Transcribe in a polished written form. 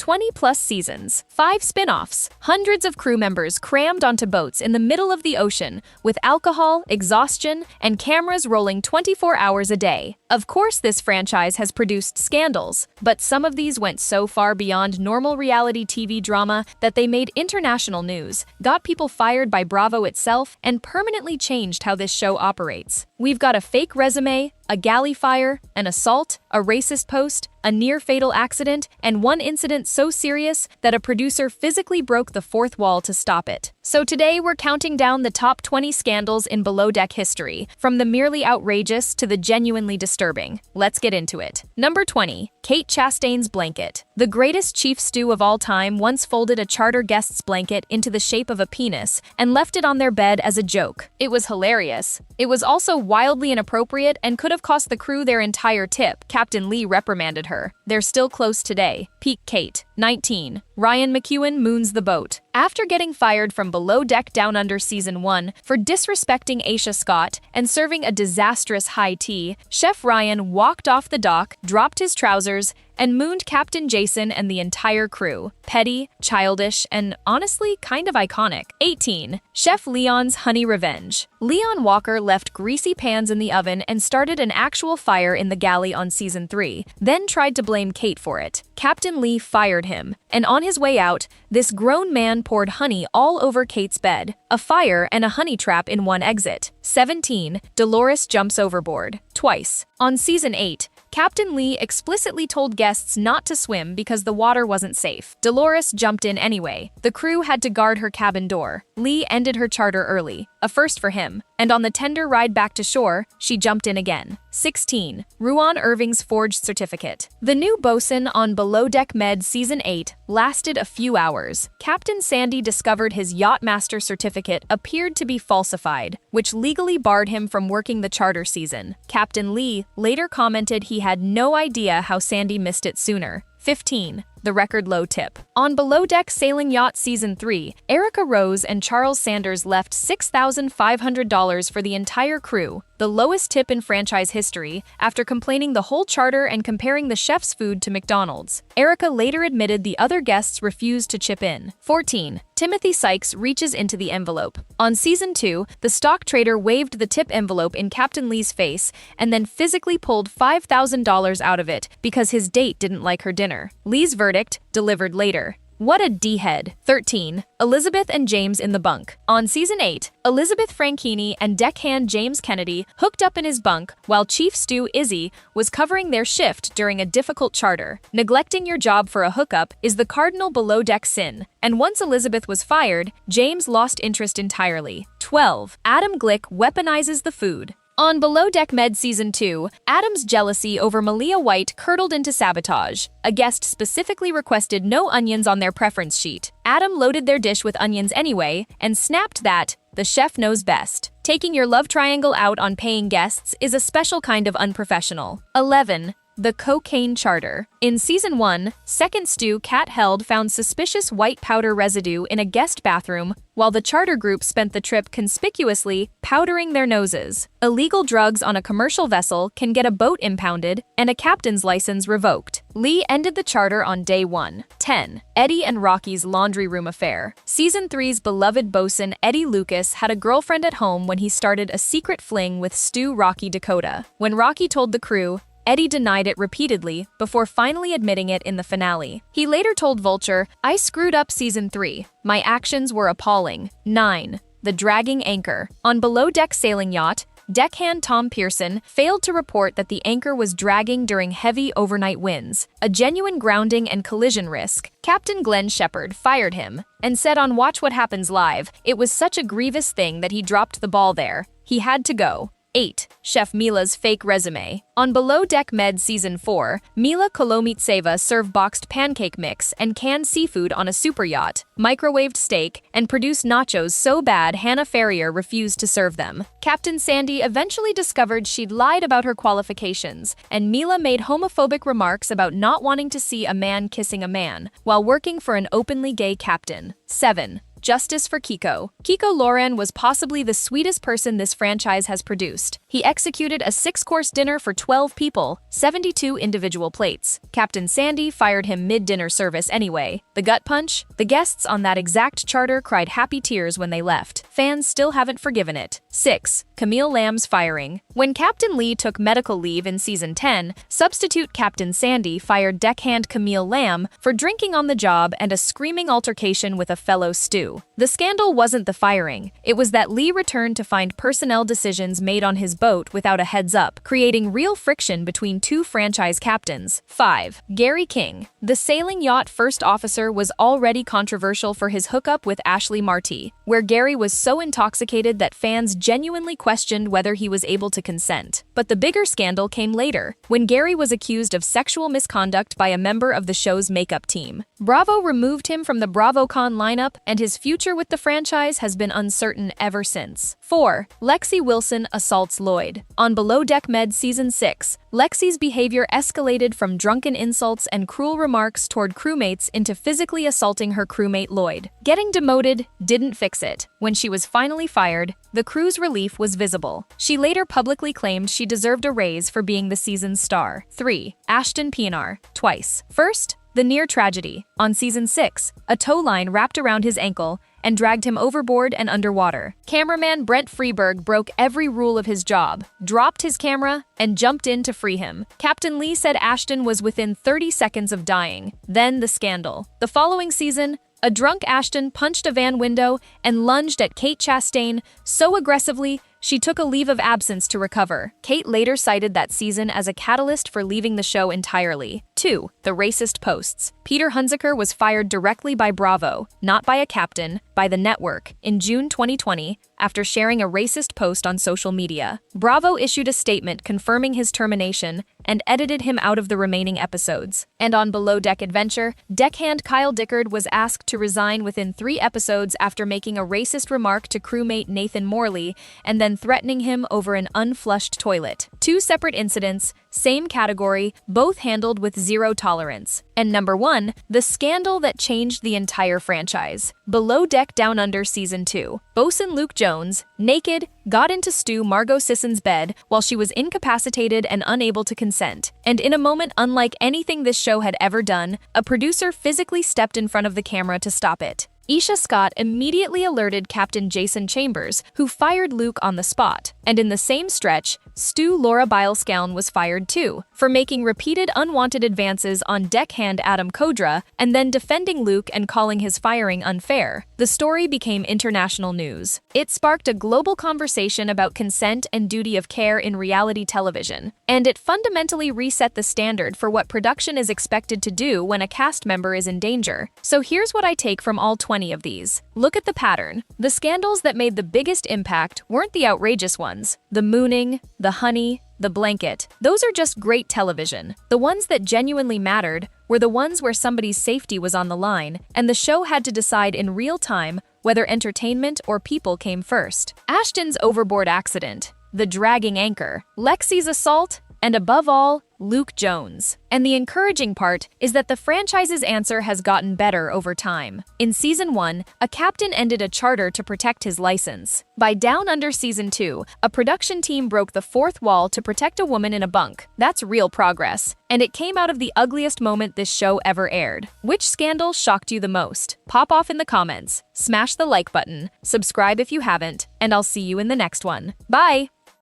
20-plus seasons, 5 spin-offs, hundreds of crew members crammed onto boats in the middle of the ocean, with alcohol, exhaustion, and cameras rolling 24 hours a day. Of course, this franchise has produced scandals, but some of these went so far beyond normal reality TV drama that they made international news, got people fired by Bravo itself, and permanently changed how this show operates. We've got a fake resume, a galley fire, an assault, a racist post, a near-fatal accident, and one incident so serious that a producer physically broke the fourth wall to stop it. So today we're counting down the top 20 scandals in Below Deck history, from the merely outrageous to the genuinely disturbing. Let's get into it. Number 20. Kate Chastain's blanket. The greatest chief stew of all time once folded a charter guest's blanket into the shape of a penis and left it on their bed as a joke. It was hilarious. It was also wildly inappropriate and could have cost the crew their entire tip. Captain Lee reprimanded her. They're still close today. Peak Kate. 19. Ryan McEwen moons the boat. After getting fired from Below Deck Down Under Season 1 for disrespecting Aisha Scott and serving a disastrous high tea, Chef Ryan walked off the dock, dropped his trousers, and mooned Captain Jason and the entire crew. Petty, childish, and honestly kind of iconic. 18. Chef Leon's Honey Revenge. Leon Walker left greasy pans in the oven and started an actual fire in the galley on Season 3, then tried to blame Kate for it. Captain Lee fired him, and on his way out, this grown man poured honey all over Kate's bed, a fire and a honey trap in one exit. 17. Dolores jumps overboard. Twice. On Season 8, Captain Lee explicitly told guests not to swim because the water wasn't safe. Dolores jumped in anyway. The crew had to guard her cabin door. Lee ended her charter early, a first for him, and on the tender ride back to shore, she jumped in again. 16. Ruan Irving's forged certificate. The new bosun on Below Deck Med Season 8 lasted a few hours. Captain Sandy discovered his Yachtmaster certificate appeared to be falsified, which legally barred him from working the charter season. Captain Lee later commented he had no idea how Sandy missed it sooner. 15. The record low tip. On Below Deck Sailing Yacht Season 3, Erica Rose and Charles Sanders left $6,500 for the entire crew, the lowest tip in franchise history, after complaining the whole charter and comparing the chef's food to McDonald's. Erica later admitted the other guests refused to chip in. 14. Timothy Sykes reaches into the envelope. On Season 2, the stock trader waved the tip envelope in Captain Lee's face and then physically pulled $5,000 out of it because his date didn't like her dinner. Lee's verdict, delivered later. What a D-head. 13. Elizabeth and James in the bunk. On Season 8, Elizabeth Franchini and deckhand James Kennedy hooked up in his bunk while Chief Stew Izzy was covering their shift during a difficult charter. Neglecting your job for a hookup is the cardinal below deck sin, and once Elizabeth was fired, James lost interest entirely. 12. Adam Glick weaponizes the food. On Below Deck Med Season 2, Adam's jealousy over Malia White curdled into sabotage. A guest specifically requested no onions on their preference sheet. Adam loaded their dish with onions anyway, and snapped that the chef knows best. Taking your love triangle out on paying guests is a special kind of unprofessional. 11. The cocaine charter. In Season 1, second stew Kat Held found suspicious white powder residue in a guest bathroom, while the charter group spent the trip conspicuously powdering their noses. Illegal drugs on a commercial vessel can get a boat impounded and a captain's license revoked. Lee ended the charter on day 1. 10. Eddie and Rocky's laundry room affair. Season 3's beloved bosun Eddie Lucas had a girlfriend at home when he started a secret fling with Stu Rocky Dakota. When Rocky told the crew, Eddie denied it repeatedly before finally admitting it in the finale. He later told Vulture, "I screwed up Season 3. My actions were appalling." 9. The dragging anchor. On Below Deck Sailing Yacht, deckhand Tom Pearson failed to report that the anchor was dragging during heavy overnight winds, a genuine grounding and collision risk. Captain Glenn Shepard fired him and said on Watch What Happens Live, it was such a grievous thing that he dropped the ball there. He had to go. 8. Chef Mila's fake resume. On Below Deck Med Season 4, Mila Kolomitseva served boxed pancake mix and canned seafood on a super yacht, microwaved steak, and produced nachos so bad Hannah Ferrier refused to serve them. Captain Sandy eventually discovered she'd lied about her qualifications, and Mila made homophobic remarks about not wanting to see a man kissing a man while working for an openly gay captain. 7. justice for Kiko. Kiko Loren was possibly the sweetest person this franchise has produced. He executed a 6-course dinner for 12 people, 72 individual plates. Captain Sandy fired him mid-dinner service anyway. The gut punch? The guests on that exact charter cried happy tears when they left. Fans still haven't forgiven it. 6. Camille Lamb's firing. When Captain Lee took medical leave in Season 10, substitute Captain Sandy fired deckhand Camille Lamb for drinking on the job and a screaming altercation with a fellow stew. The scandal wasn't the firing. It was that Lee returned to find personnel decisions made on his boat without a heads up, creating real friction between two franchise captains. 5. Gary King. The sailing yacht first officer was already controversial for his hookup with Ashley Marty, where Gary was so intoxicated that fans genuinely questioned whether he was able to consent. But the bigger scandal came later, when Gary was accused of sexual misconduct by a member of the show's makeup team. Bravo removed him from the BravoCon lineup, and his future with the franchise has been uncertain ever since. 4. Lexi Wilson assaults Lloyd. On Below Deck Med Season 6, Lexi's behavior escalated from drunken insults and cruel remarks toward crewmates into physically assaulting her crewmate Lloyd. Getting demoted didn't fix it. When she was finally fired, the crew's relief was visible. She later publicly claimed she deserved a raise for being the season's star. 3. Ashton Pienaar, twice. First, the near tragedy. On Season 6, a tow line wrapped around his ankle and dragged him overboard and underwater. Cameraman Brent Freeberg broke every rule of his job, dropped his camera, and jumped in to free him. Captain Lee said Ashton was within 30 seconds of dying. Then the scandal. The following season, a drunk Ashton punched a van window and lunged at Kate Chastain so aggressively she took a leave of absence to recover. Kate later cited that season as a catalyst for leaving the show entirely. 2. The racist posts. Peter Hunziker was fired directly by Bravo, not by a captain, by the network, in June 2020 after sharing a racist post on social media. Bravo issued a statement confirming his termination and edited him out of the remaining episodes. And on Below Deck Adventure, deckhand Kyle Dickard was asked to resign within 3 episodes after making a racist remark to crewmate Nathan Morley and then threatening him over an unflushed toilet. 2 separate incidents, same category, both handled with zero tolerance. And number 1, the scandal that changed the entire franchise. Below Deck Down Under Season 2. Bosun Luke Jones, naked, got into Stu Margot Sisson's bed while she was incapacitated and unable to consent. And in a moment unlike anything this show had ever done, a producer physically stepped in front of the camera to stop it. Isha Scott immediately alerted Captain Jason Chambers, who fired Luke on the spot. And in the same stretch, Stu Laura Bilescown was fired too, for making repeated unwanted advances on deckhand Adam Kodra and then defending Luke and calling his firing unfair. The story became international news. It sparked a global conversation about consent and duty of care in reality television, and it fundamentally reset the standard for what production is expected to do when a cast member is in danger. So here's what I take from all 20 of these. Look at the pattern. The scandals that made the biggest impact weren't the outrageous ones. The mooning, the honey, the blanket. Those are just great television. The ones that genuinely mattered were the ones where somebody's safety was on the line, and the show had to decide in real time whether entertainment or people came first. Ashton's overboard accident, the dragging anchor, Lexi's assault, and above all, Luke Jones. And the encouraging part is that the franchise's answer has gotten better over time. In Season 1, a captain ended a charter to protect his license. By Down Under Season 2, a production team broke the 4th wall to protect a woman in a bunk. That's real progress. And it came out of the ugliest moment this show ever aired. Which scandal shocked you the most? Pop off in the comments, smash the like button, subscribe if you haven't, and I'll see you in the next one. Bye!